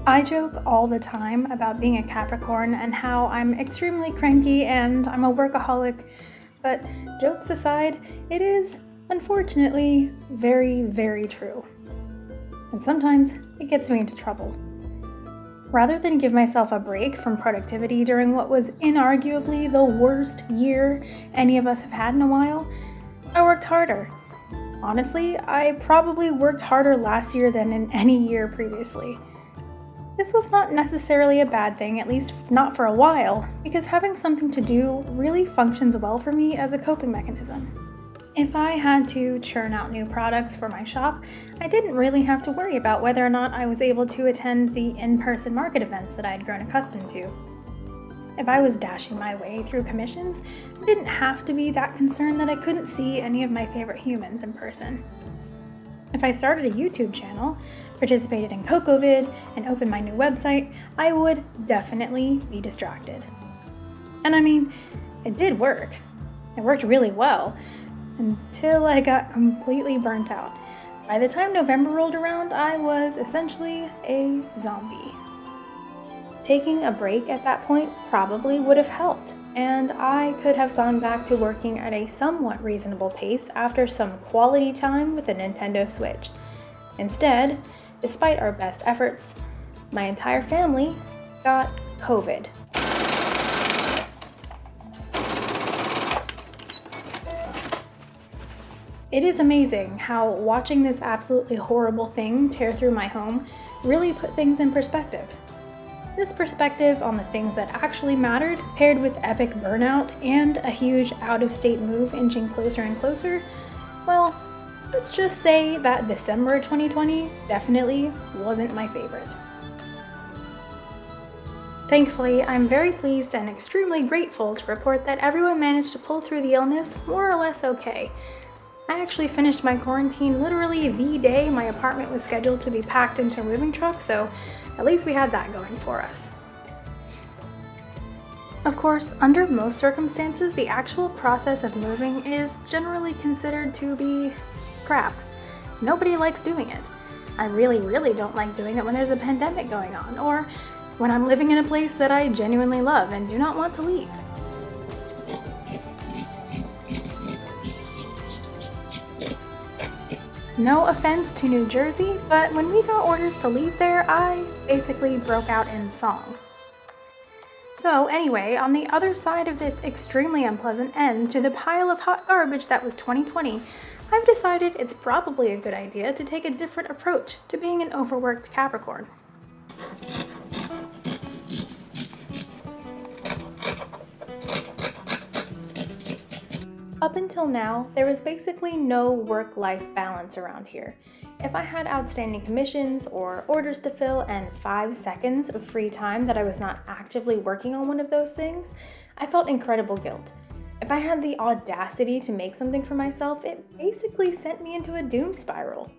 I joke all the time about being a Capricorn and how I'm extremely cranky and I'm a workaholic, but jokes aside, it is, unfortunately, very, very true. And sometimes it gets me into trouble. Rather than give myself a break from productivity during what was inarguably the worst year any of us have had in a while, I worked harder. Honestly, I probably worked harder last year than in any year previously. This was not necessarily a bad thing, at least not for a while, because having something to do really functions well for me as a coping mechanism. If I had to churn out new products for my shop, I didn't really have to worry about whether or not I was able to attend the in-person market events that I had grown accustomed to. If I was dashing my way through commissions, I didn't have to be that concerned that I couldn't see any of my favorite humans in person. If I started a YouTube channel, participated in CocoVid, and opened my new website, I would definitely be distracted. And I mean, it did work. It worked really well, until I got completely burnt out. By the time November rolled around, I was essentially a zombie. Taking a break at that point probably would have helped, and I could have gone back to working at a somewhat reasonable pace after some quality time with a Nintendo Switch. Instead, despite our best efforts, my entire family got COVID. It is amazing how watching this absolutely horrible thing tear through my home really put things in perspective. This perspective on the things that actually mattered, paired with epic burnout and a huge out-of-state move inching closer and closer, well, let's just say that December 2020 definitely wasn't my favorite. Thankfully, I'm very pleased and extremely grateful to report that everyone managed to pull through the illness more or less okay. I actually finished my quarantine literally the day my apartment was scheduled to be packed into a moving truck, so at least we had that going for us. Of course, under most circumstances, the actual process of moving is generally considered to be crap. Nobody likes doing it. I really don't like doing it when there's a pandemic going on, or when I'm living in a place that I genuinely love and do not want to leave. No offense to New Jersey, but when we got orders to leave there, I basically broke out in song. So anyway, on the other side of this extremely unpleasant end to the pile of hot garbage that was 2020, I've decided it's probably a good idea to take a different approach to being an overworked Capricorn. Up until now, there was basically no work-life balance around here. If I had outstanding commissions or orders to fill and 5 seconds of free time that I was not actively working on one of those things, I felt incredible guilt. If I had the audacity to make something for myself, it basically sent me into a doom spiral.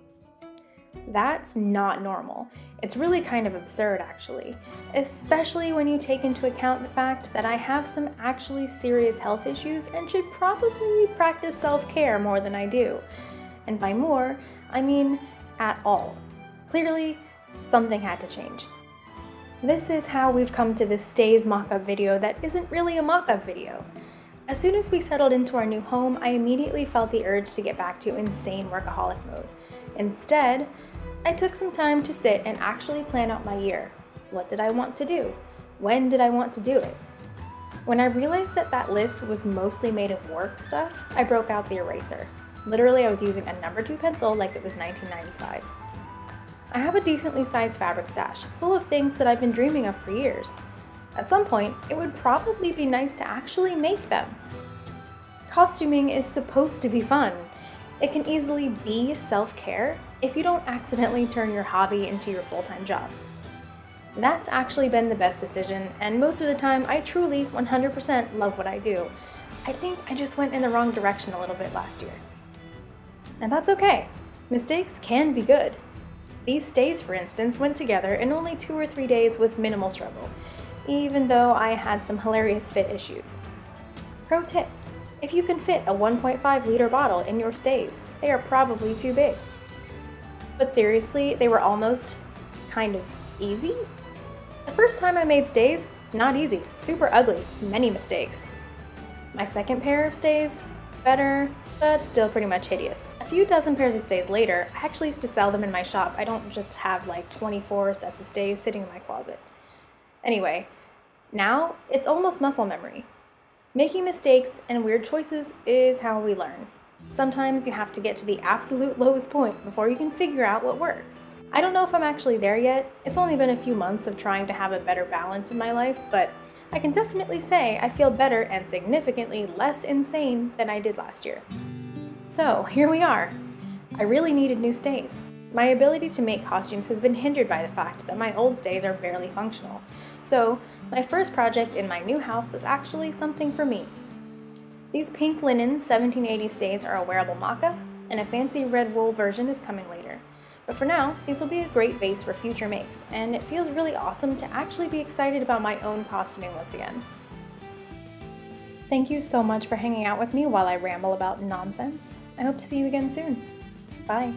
That's not normal. It's really kind of absurd, actually, especially when you take into account the fact that I have some actually serious health issues and should probably practice self-care more than I do. And by more, I mean at all. Clearly, something had to change. This is how we've come to this Stays mock-up video that isn't really a mock-up video. As soon as we settled into our new home, I immediately felt the urge to get back to insane workaholic mode. Instead, I took some time to sit and actually plan out my year. What did I want to do? When did I want to do it? When I realized that that list was mostly made of work stuff, I broke out the eraser. Literally, I was using a number 2 pencil like it was 1995. I have a decently sized fabric stash full of things that I've been dreaming of for years. At some point, it would probably be nice to actually make them. Costuming is supposed to be fun. It can easily be self-care if you don't accidentally turn your hobby into your full-time job. That's actually been the best decision, and most of the time I truly 100% love what I do. I think I just went in the wrong direction a little bit last year. And that's okay. Mistakes can be good. These stays, for instance, went together in only 2 or 3 days with minimal struggle, even though I had some hilarious fit issues. Pro tip: if you can fit a 1.5 liter bottle in your stays, they are probably too big. But seriously, they were almost, kind of, Easy? The first time I made stays, not easy, super ugly, many mistakes. My second pair of stays, better, but still pretty much hideous. A few dozen pairs of stays later, I actually used to sell them in my shop. I don't just have like 24 sets of stays sitting in my closet. Anyway, now it's almost muscle memory. Making mistakes and weird choices is how we learn. Sometimes you have to get to the absolute lowest point before you can figure out what works. I don't know if I'm actually there yet. It's only been a few months of trying to have a better balance in my life, but I can definitely say I feel better and significantly less insane than I did last year. So here we are. I really needed new stays. My ability to make costumes has been hindered by the fact that my old stays are barely functional. So my first project in my new house was actually something for me. These pink linen 1780 stays are a wearable mock-up, and a fancy red wool version is coming later. But for now, these will be a great base for future makes, and it feels really awesome to actually be excited about my own costuming once again. Thank you so much for hanging out with me while I ramble about nonsense. I hope to see you again soon. Bye.